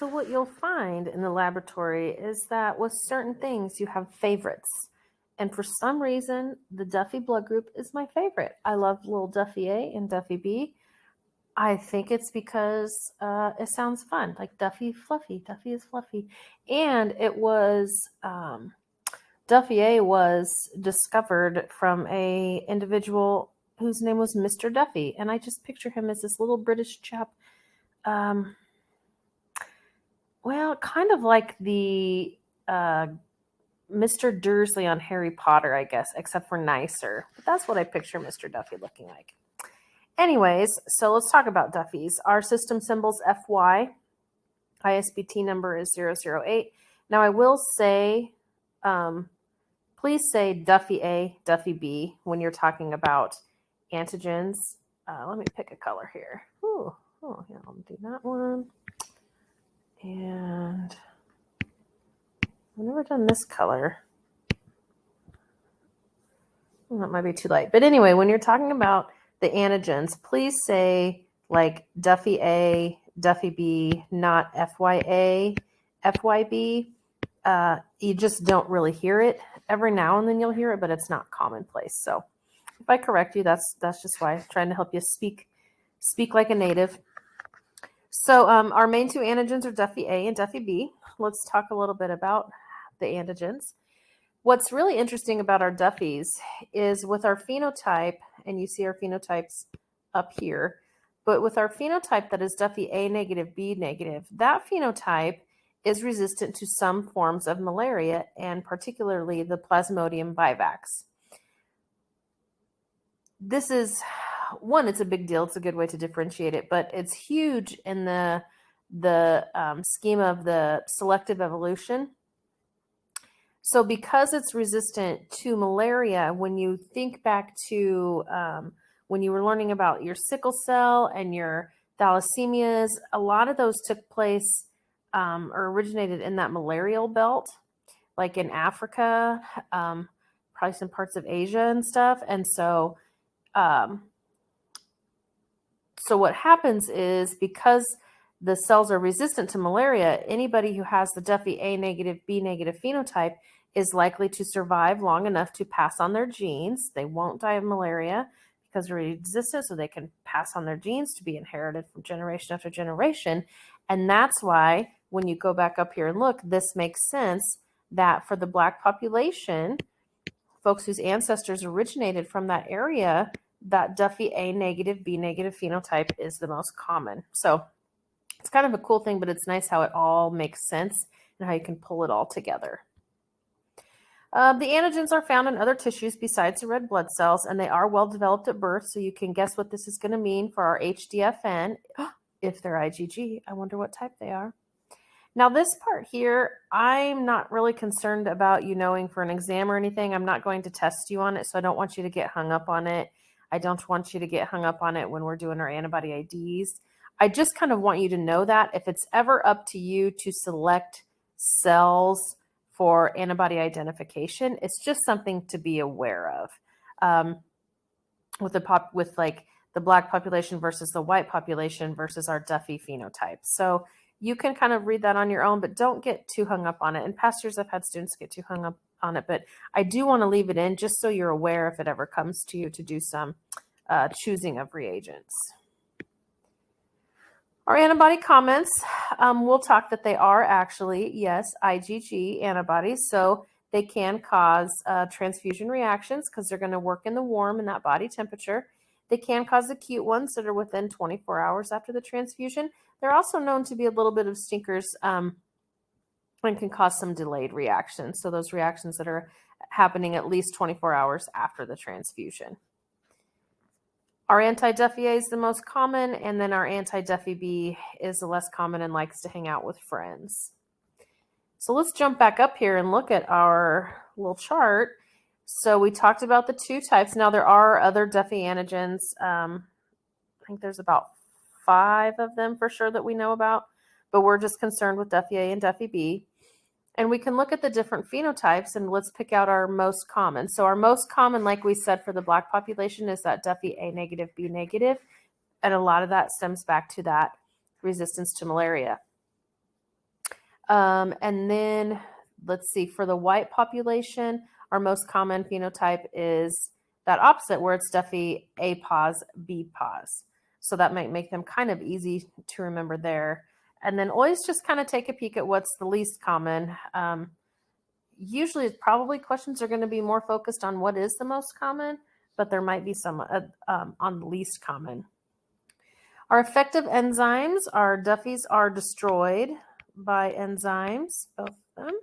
So what you'll find in the laboratory is that with certain things, you have favorites. And for some reason, the Duffy blood group is my favorite. I love little Duffy A and Duffy B. I think it's because it sounds fun, like Duffy Fluffy. Duffy is fluffy. And it was, Duffy A was discovered from a individual whose name was Mr. Duffy. And I just picture him as this little British chap. Well, kind of like the Mr. Dursley on Harry Potter, I guess, except for nicer. But that's what I picture Mr. Duffy looking like. Anyways, so let's talk about Duffys. Our system symbol's FY. ISBT number is 008. Now I will say, please say Duffy A, Duffy B when you're talking about antigens. Let me pick a color here. Oh, yeah, I'll do that one. And I've never done this color. That might be too light. But anyway, when you're talking about the antigens, please say like Duffy A, Duffy B, not FYA, FYB. You just don't really hear it. Every now and then you'll hear it, but it's not commonplace. So if I correct you, that's just why I'm trying to help you speak like a native. So our main two antigens are Duffy A and Duffy B. Let's talk a little bit about the antigens. What's really interesting about our Duffys is with our phenotype, and you see our phenotypes up here, but with our phenotype that is Duffy A negative, B negative, that phenotype is resistant to some forms of malaria, and particularly the Plasmodium vivax. This is, one, it's a big deal. It's a good way to differentiate it, but it's huge in the scheme of the selective evolution. So because it's resistant to malaria, when you think back to when you were learning about your sickle cell and your thalassemias, a lot of those took place or originated in that malarial belt, like in Africa, probably some parts of Asia and stuff. And so, so what happens is because the cells are resistant to malaria, anybody who has the Duffy A negative, B negative phenotype is likely to survive long enough to pass on their genes. They won't die of malaria because they're resistant, so they can pass on their genes to be inherited from generation after generation. And that's why when you go back up here and look, this makes sense that for the Black population, folks whose ancestors originated from that area, that Duffy A negative, B negative phenotype is the most common. So it's kind of a cool thing, but it's nice how it all makes sense and how you can pull it all together. The antigens are found in other tissues besides the red blood cells, and they are well developed at birth, so you can guess what this is going to mean for our HDFN. If they're IgG, I wonder what type they are. Now this part here, I'm not really concerned about you knowing for an exam or anything. I'm not going to test you on it, so I don't want you to get hung up on it. I don't want you to get hung up on it when we're doing our antibody IDs. I just kind of want you to know that if it's ever up to you to select cells for antibody identification, it's just something to be aware of. With like the Black population versus the white population versus our Duffy phenotype. So you can kind of read that on your own, but don't get too hung up on it. And past years, I've had students get too hung up on it, but I do want to leave it in just so you're aware if it ever comes to you to do some choosing of reagents. Our antibody comments, we'll talk that they are actually, yes, IgG antibodies. So they can cause transfusion reactions because they're going to work in the warm and that body temperature. They can cause acute ones that are within 24 hours after the transfusion. They're also known to be a little bit of stinkers and can cause some delayed reactions. So those reactions that are happening at least 24 hours after the transfusion. Our anti-Duffy A is the most common, and then our anti-Duffy B is the less common and likes to hang out with friends. So let's jump back up here and look at our little chart. So we talked about the two types. Now there are other Duffy antigens. I think there's about 5 of them for sure that we know about, but we're just concerned with Duffy A and Duffy B. And we can look at the different phenotypes and let's pick out our most common. So our most common, like we said, for the Black population is that Duffy A negative, B negative. And a lot of that stems back to that resistance to malaria. And then let's see, for the white population, our most common phenotype is that opposite, where it's Duffy A pos, B pos. So that might make them kind of easy to remember there. And then always just kind of take a peek at what's the least common. Usually, probably questions are going to be more focused on what is the most common, but there might be some on the least common. Our effective enzymes, our Duffys are destroyed by enzymes, both of them.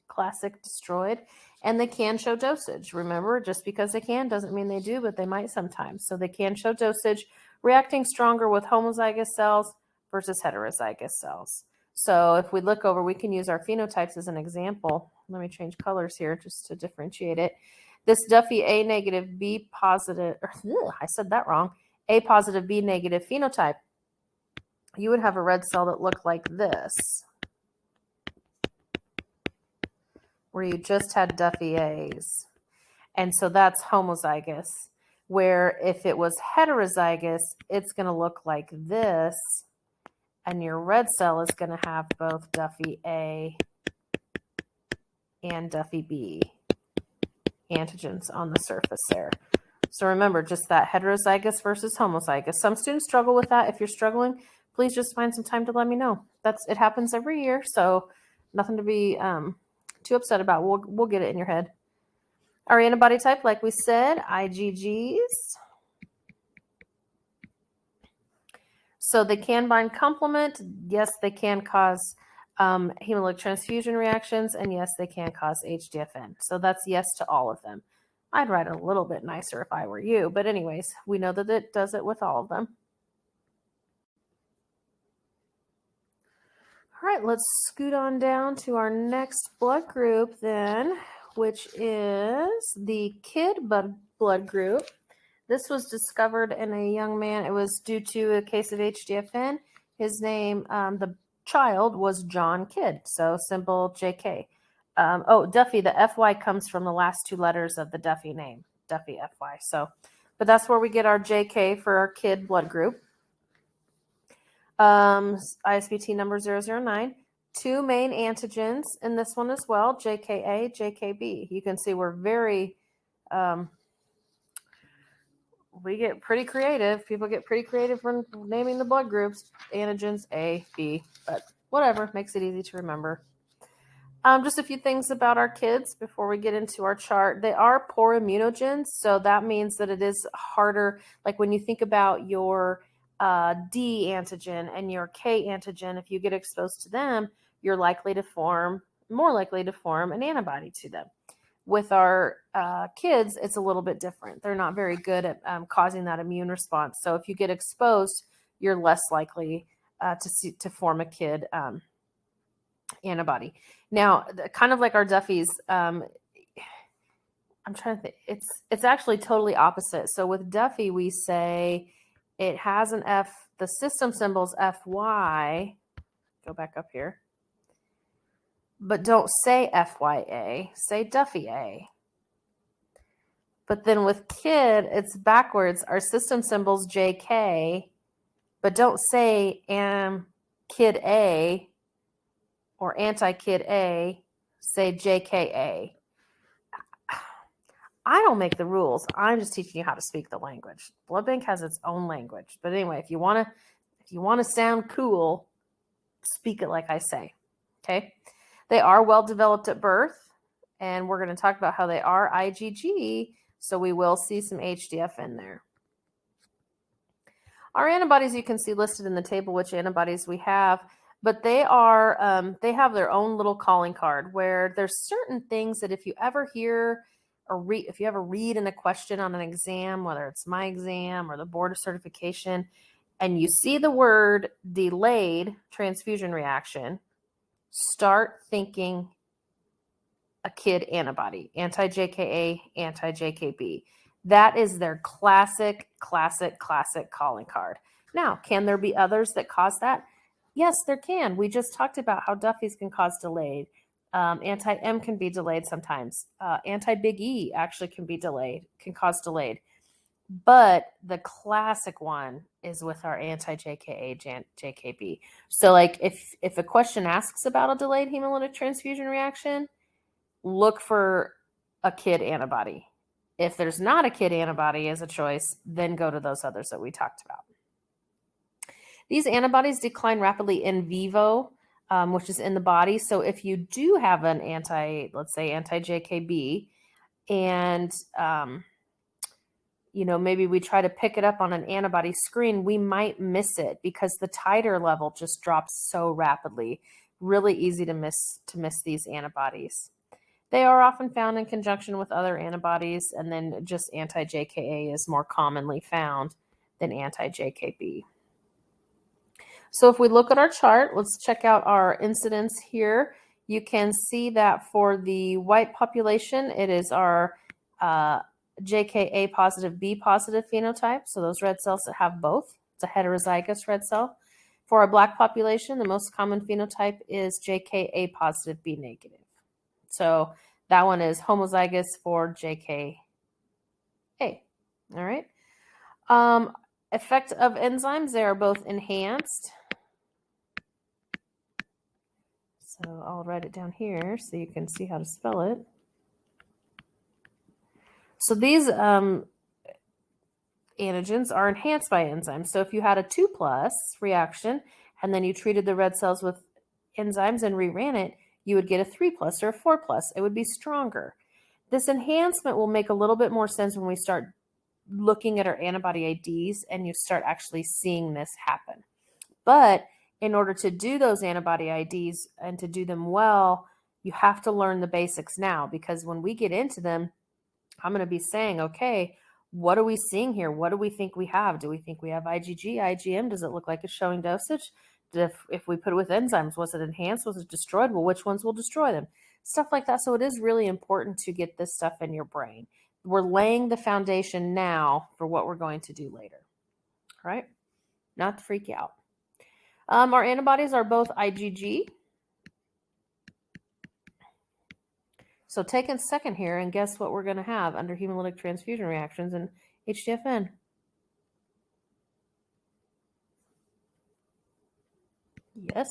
Classic destroyed. And they can show dosage. Remember, just because they can doesn't mean they do, but they might sometimes. So they can show dosage, reacting stronger with homozygous cells versus heterozygous cells. So if we look over, we can use our phenotypes as an example. Let me change colors here just to differentiate it. This Duffy A negative, B positive, I said that wrong, A positive, B negative phenotype, you would have a red cell that looked like this, where you just had Duffy A's. And so that's homozygous, where if it was heterozygous, it's going to look like this, and your red cell is going to have both Duffy A and Duffy B antigens on the surface there. So remember, just that heterozygous versus homozygous. Some students struggle with that. If you're struggling, please just find some time to let me know. It happens every year, so nothing to be too upset about. We'll get it in your head. Our antibody type, like we said, IgGs. So they can bind complement. Yes, they can cause hemolytic transfusion reactions, and yes, they can cause HDFN. So that's yes to all of them. I'd write a little bit nicer if I were you, but anyways, we know that it does it with all of them. All right, let's scoot on down to our next blood group then, which is the kid blood group. This was discovered in a young man. It was due to a case of HDFN. His name, the child, was John Kidd, so simple JK. Duffy, the FY comes from the last two letters of the Duffy name, Duffy FY. So, but that's where we get our JK for our kid blood group. ISBT number 009. Two main antigens in this one as well, JKA, JKB. You can see we're very, we get pretty creative. People get pretty creative when naming the blood groups, antigens A, B, but whatever, makes it easy to remember. Just a few things about our kids before we get into our chart. They are poor immunogens, so that means that it is harder. Like when you think about your D antigen and your K antigen, if you get exposed to them, you're more likely to form an antibody to them. With our kids, it's a little bit different. They're not very good at causing that immune response. So if you get exposed, you're less likely to form a kid antibody. Now, kind of like our Duffys, I'm trying to think. It's actually totally opposite. So with Duffy, we say it has an F. The system symbol's FY. Go back up here. But don't say FYA. Say Duffy A. But then with kid, it's backwards. Our system symbol's JK. But don't say kid A or anti-kid A. Say JKA. I don't make the rules. I'm just teaching you how to speak the language. Blood bank has its own language. But anyway, if you want to sound cool, speak it like I say. Okay? They are well developed at birth, and we're going to talk about how they are IgG, so we will see some HDF in there. Our antibodies, you can see listed in the table which antibodies we have, but they have their own little calling card where there's certain things that if you ever hear or if you ever read in a question on an exam, whether it's my exam or the board of certification, and you see the word delayed transfusion reaction, start thinking a kid antibody, anti-JKA, anti-JKB. That is their classic calling card. Now, can there be others that cause that? Yes, there can. We just talked about how Duffy's can cause delayed. Anti-M can be delayed sometimes. Anti-Big E actually can cause delayed. But the classic one is with our anti-JKA, JKB. So like if a question asks about a delayed hemolytic transfusion reaction, look for a KID antibody. If there's not a KID antibody as a choice, then go to those others that we talked about. These antibodies decline rapidly in vivo, which is in the body. So if you do have an let's say anti-JKB, and maybe we try to pick it up on an antibody screen, we might miss it because the titer level just drops so rapidly. Really easy to miss these antibodies. They are often found in conjunction with other antibodies, and then just anti-JKA is more commonly found than anti-JKB. So if we look at our chart, let's check out our incidence here. You can see that for the white population, it is our JKA positive, B positive phenotype. So those red cells that have both. It's a heterozygous red cell. For our black population, the most common phenotype is JKA positive, B negative. So that one is homozygous for JKA. All right. Effect of enzymes, they are both enhanced. So I'll write it down here so you can see how to spell it. So these antigens are enhanced by enzymes. So if you had a 2+ reaction and then you treated the red cells with enzymes and reran it, you would get a 3+ or a 4+. It would be stronger. This enhancement will make a little bit more sense when we start looking at our antibody IDs and you start actually seeing this happen. But in order to do those antibody IDs and to do them well, you have to learn the basics now, because when we get into them, I'm going to be saying, okay, what are we seeing here? What do we think we have? Do we think we have IgG, IgM? Does it look like it's showing dosage? If we put it with enzymes, was it enhanced? Was it destroyed? Well, which ones will destroy them? Stuff like that. So it is really important to get this stuff in your brain. We're laying the foundation now for what we're going to do later. All right? Not to freak you out. Our antibodies are both IgG. So take a second here and guess what we're going to have under hemolytic transfusion reactions in HDFN. Yes,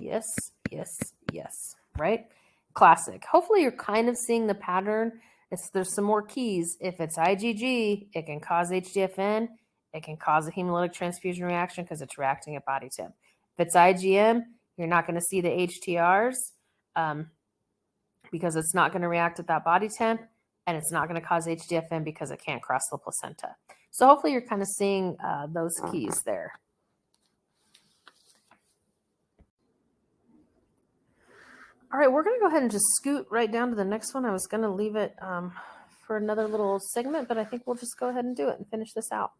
yes, yes, yes, right? Classic. Hopefully you're kind of seeing the pattern. There's some more keys. If it's IgG, it can cause HDFN. It can cause a hemolytic transfusion reaction because it's reacting at body temp. If it's IgM, you're not going to see the HTRs because it's not going to react at that body temp, and it's not going to cause HDFN because it can't cross the placenta. So hopefully you're kind of seeing those keys there. All right, we're going to go ahead and just scoot right down to the next one. I was going to leave it for another little segment, but I think we'll just go ahead and do it and finish this out.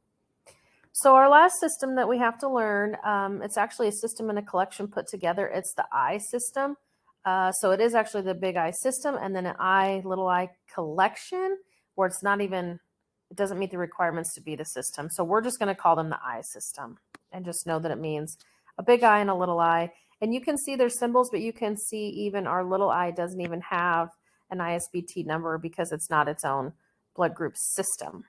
So our last system that we have to learn, it's actually a system and a collection put together. It's the I system. So it is actually the big I system, and then an little I collection, where it's not even, it doesn't meet the requirements to be the system. So we're just going to call them the I system and just know that it means a big I and a little I. And you can see their symbols, but you can see even our little I doesn't even have an ISBT number because it's not its own blood group system.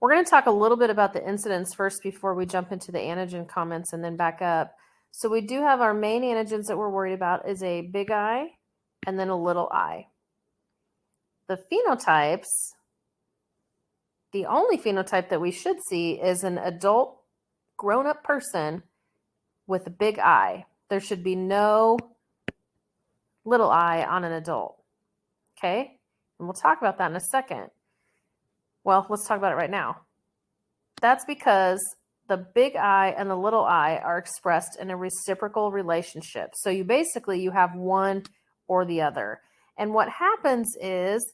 We're going to talk a little bit about the incidence first before we jump into the antigen comments and then back up. So we do have our main antigens that we're worried about is a big I and then a little I. The phenotypes, the only phenotype that we should see is an adult grown-up person with a big I. There should be no little I on an adult. Okay? And we'll talk about that in a second. Well, let's talk about it right now. That's because the big I and the little I are expressed in a reciprocal relationship. So you have one or the other. And what happens is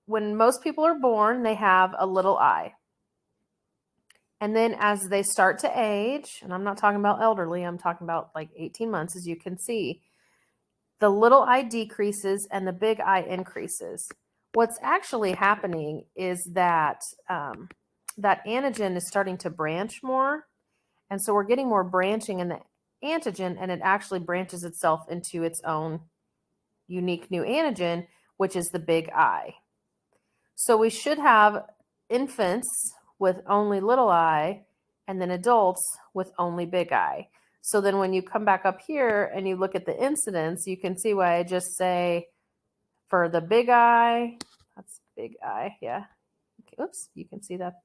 when most people are born, they have a little I. And then as they start to age, and I'm not talking about elderly, I'm talking about like 18 months, as you can see, the little I decreases and the big I increases. What's actually happening is that that antigen is starting to branch more. And so we're getting more branching in the antigen, and it actually branches itself into its own unique new antigen, which is the big I. So we should have infants with only little I and then adults with only big I. So then when you come back up here and you look at the incidence, you can see why I just say for the big I, that's big I, yeah. Okay, oops, you can see that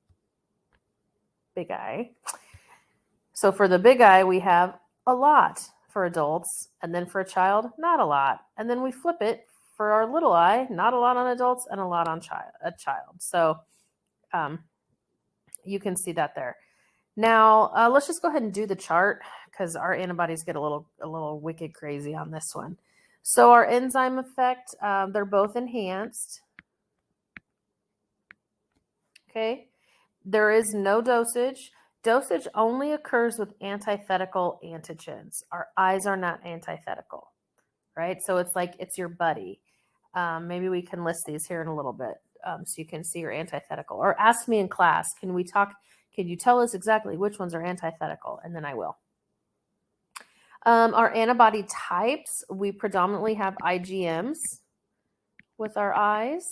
big I. So for the big I, we have a lot for adults, and then for a child, not a lot. And then we flip it for our little I, not a lot on adults and a lot on a child. So you can see that there. Now let's just go ahead and do the chart because our antibodies get a little wicked crazy on this one. So our enzyme effect, they're both enhanced. Okay, there is no dosage. Dosage only occurs with antithetical antigens. Our eyes are not antithetical, right? So it's like it's your buddy. Maybe we can list these here in a little bit so you can see your antithetical. Or ask me in class, can we talk? Can you tell us exactly which ones are antithetical? And then I will. Our antibody types, we predominantly have IgMs with our eyes.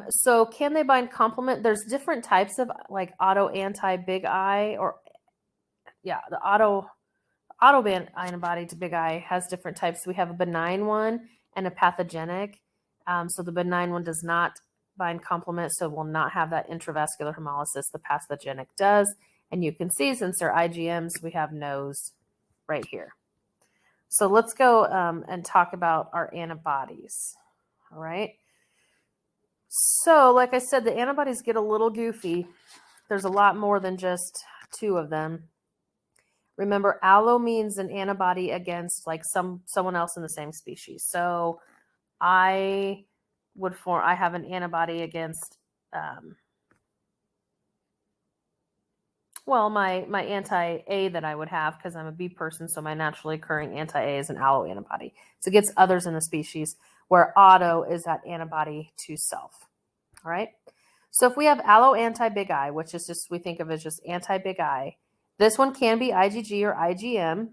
So can they bind complement? There's different types of like auto anti big I, or yeah, the auto antibody to big I has different types. We have a benign one and a pathogenic. So the benign one does not bind complement, so will not have that intravascular hemolysis. The pathogenic does. And you can see since they're IgMs, we have nose right here. So let's go and talk about our antibodies. All right. So like I said, the antibodies get a little goofy. There's a lot more than just two of them. Remember, allo means an antibody against like someone else in the same species. So I have an antibody against my anti-A that I would have because I'm a B person, so my naturally occurring anti-A is an allo antibody. So it gets others in the species, where auto is that antibody to self. All right. So if we have allo anti-big I, which is just, we think of as just anti-big I, this one can be IgG or IgM.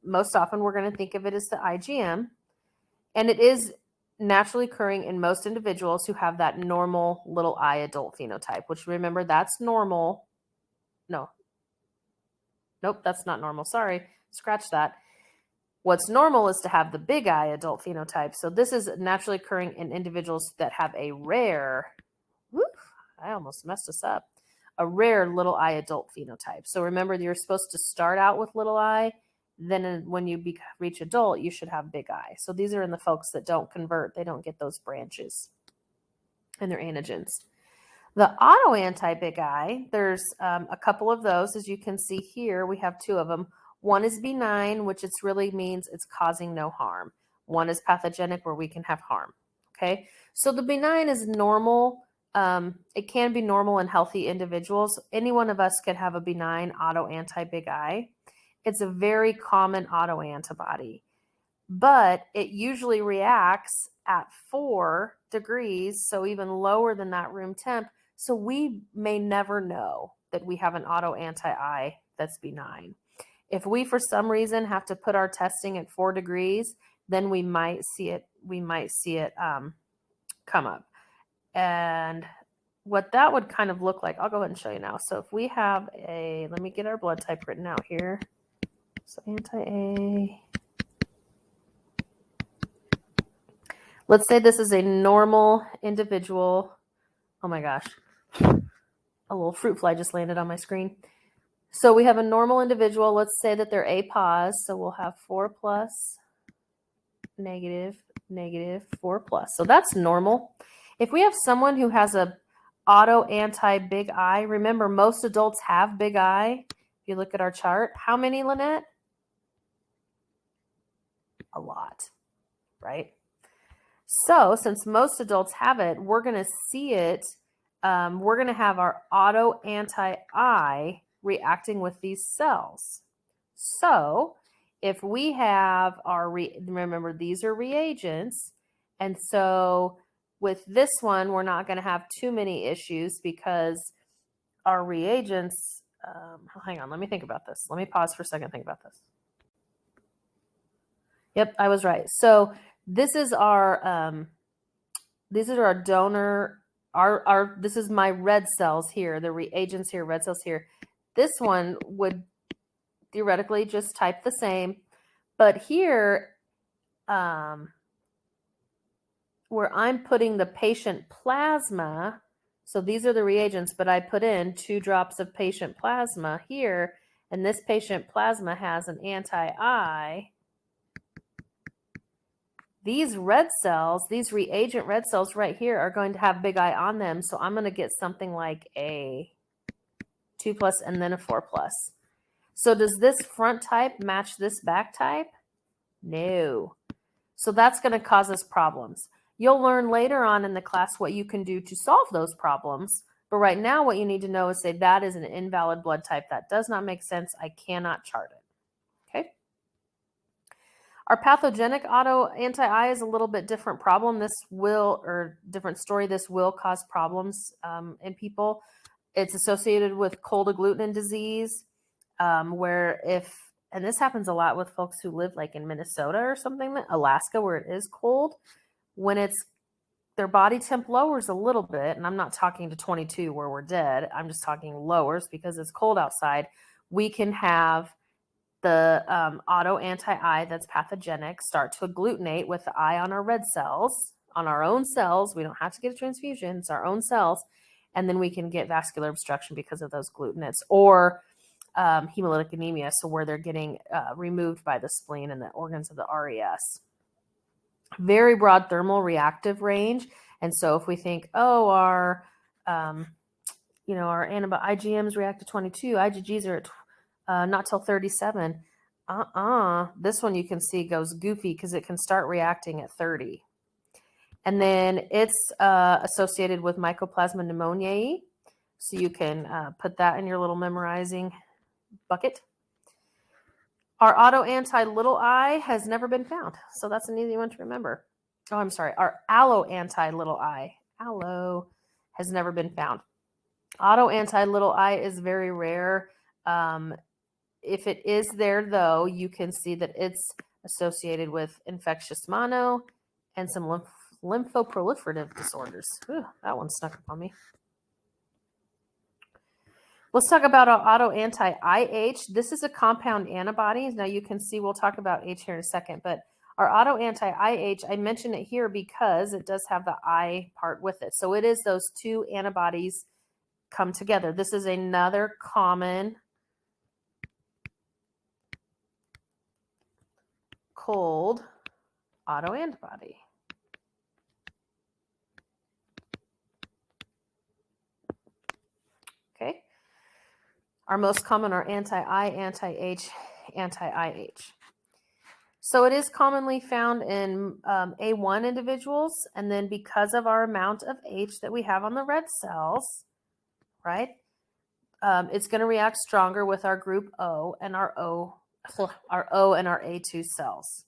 Most often we're going to think of it as the IgM. And it is naturally occurring in most individuals who have that normal little I adult phenotype, which remember that's normal. Nope, that's not normal. Sorry, scratch that. What's normal is to have the big I adult phenotype. So this is naturally occurring in individuals that have a rare, I almost messed this up, a rare little I adult phenotype. So remember, you're supposed to start out with little I, then when you reach adult, you should have big I. So these are in the folks that don't convert. They don't get those branches in their antigens. The auto anti-big I, there's a couple of those. As you can see here, we have two of them. One is benign, which it really means it's causing no harm. One is pathogenic, where we can have harm. Okay, so the benign is normal. It can be normal in healthy individuals. Any one of us could have a benign auto anti-big I. It's a very common auto antibody, but it usually reacts at 4 degrees, so even lower than that room temp. So we may never know that we have an auto anti-I that's benign. If we, for some reason, have to put our testing at 4 degrees, then we might see it. Come up. And what that would kind of look like, I'll go ahead and show you now. So if we have let me get our blood type written out here. So anti-A. Let's say this is a normal individual. Oh my gosh. A little fruit fly just landed on my screen. So we have a normal individual. Let's say that they're A pos. So we'll have 4 plus, negative, 4 plus. So that's normal. If we have someone who has a auto anti-big I, remember most adults have big I. If you look at our chart, how many, Lynette? A lot, right? So since most adults have it, we're going to see it. We're going to have our auto anti-I reacting with these cells. So if we have remember, these are reagents. And so with this one, we're not going to have too many issues because our reagents, hang on, let me think about this. Let me pause for a second and think about this. Yep, I was right. So this is our these are our donor, this is my red cells here, the reagents here, red cells here. This one would theoretically just type the same, but here, where I'm putting the patient plasma, so these are the reagents, but I put in 2 drops of patient plasma here, and this patient plasma has an anti-I. These red cells, these reagent red cells right here are going to have big I on them. So I'm going to get something like a 2+ and then a 4+. So does this front type match this back type? No. So that's going to cause us problems. You'll learn later on in the class what you can do to solve those problems. But right now what you need to know is say that is an invalid blood type. That does not make sense. I cannot chart it. Okay. Our pathogenic auto anti-I is a little bit different problem. Different story. This will cause problems in people. It's associated with cold agglutinin disease, where and this happens a lot with folks who live like in Minnesota or something, Alaska, where it is cold. When their body temp lowers a little bit, and I'm not talking to 22 where we're dead, I'm just talking lowers because it's cold outside, we can have the auto anti-I that's pathogenic start to agglutinate with the I on our red cells, on our own cells. We don't have to get a transfusion. It's our own cells. And then we can get vascular obstruction because of those glutinins, or hemolytic anemia, so where they're getting removed by the spleen and the organs of the RES. Very broad thermal reactive range. And so if we think, our antibody IgMs react to 22, IgGs are at not till 37. This one you can see goes goofy because it can start reacting at 30. And then it's associated with Mycoplasma pneumoniae. So you can put that in your little memorizing bucket. Our auto anti-little I has never been found. So that's an easy one to remember. Oh, I'm sorry. Our allo anti-little I. Allo has never been found. Auto anti-little I is very rare. If it is there, though, you can see that it's associated with infectious mono and some lymphoproliferative disorders. Ooh, that one snuck up on me. Let's talk about our auto anti-IH. This is a compound antibody. Now you can see we'll talk about H here in a second, but our auto anti-IH, I mention it here because it does have the I part with it. So it is those 2 antibodies come together. This is another common cold autoantibody. Okay. Our most common are anti-I, anti-H, anti-IH. So it is commonly found in A1 individuals, and then because of our amount of H that we have on the red cells, right, it's going to react stronger with our group O and our O and our A2 cells.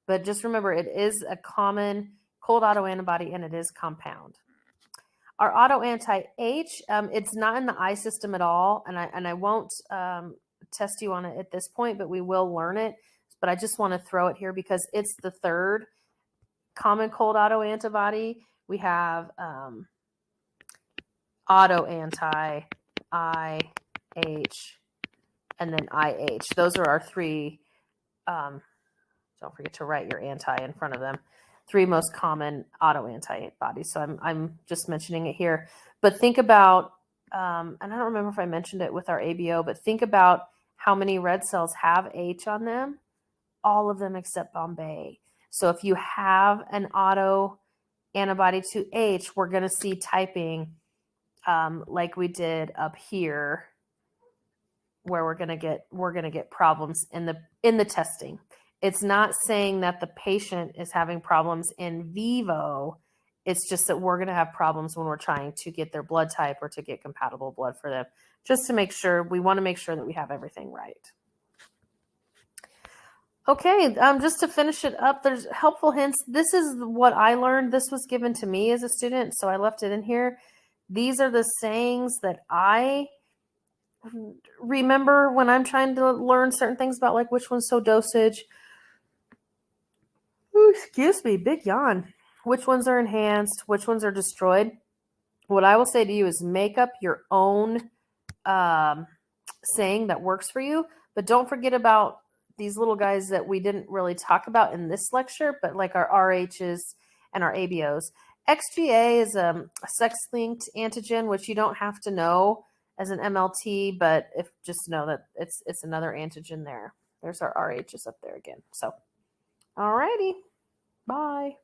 But just remember, it is a common cold autoantibody, and it is compound. Our auto anti-H, it's not in the I system at all, and I won't test you on it at this point, but we will learn it. But I just want to throw it here because it's the third common cold autoantibody. We have auto anti, IH, and then IH. Those are our 3. Don't forget to write your anti in front of them. 3 most common auto antibodies. So I'm just mentioning it here. But think about, and I don't remember if I mentioned it with our ABO, but think about how many red cells have H on them. All of them except Bombay. So if you have an auto antibody to H, we're going to see typing like we did up here, where we're going to get problems in the testing. It's not saying that the patient is having problems in vivo. It's just that we're going to have problems when we're trying to get their blood type or to get compatible blood for them. Just to make sure, we want to make sure that we have everything right. Okay, just to finish it up, there's helpful hints. This is what I learned. This was given to me as a student, so I left it in here. These are the sayings that I remember when I'm trying to learn certain things about like which one's so dosage. Ooh, excuse me, big yawn. which ones are enhanced, which ones are destroyed. What I will say to you is make up your own saying that works for you, but don't forget about these little guys that we didn't really talk about in this lecture, but like our RHs and our ABOs. XGA is a sex-linked antigen, which you don't have to know as an MLT, but if just know that it's another antigen there. There's our RHs up there again. So, alrighty, bye.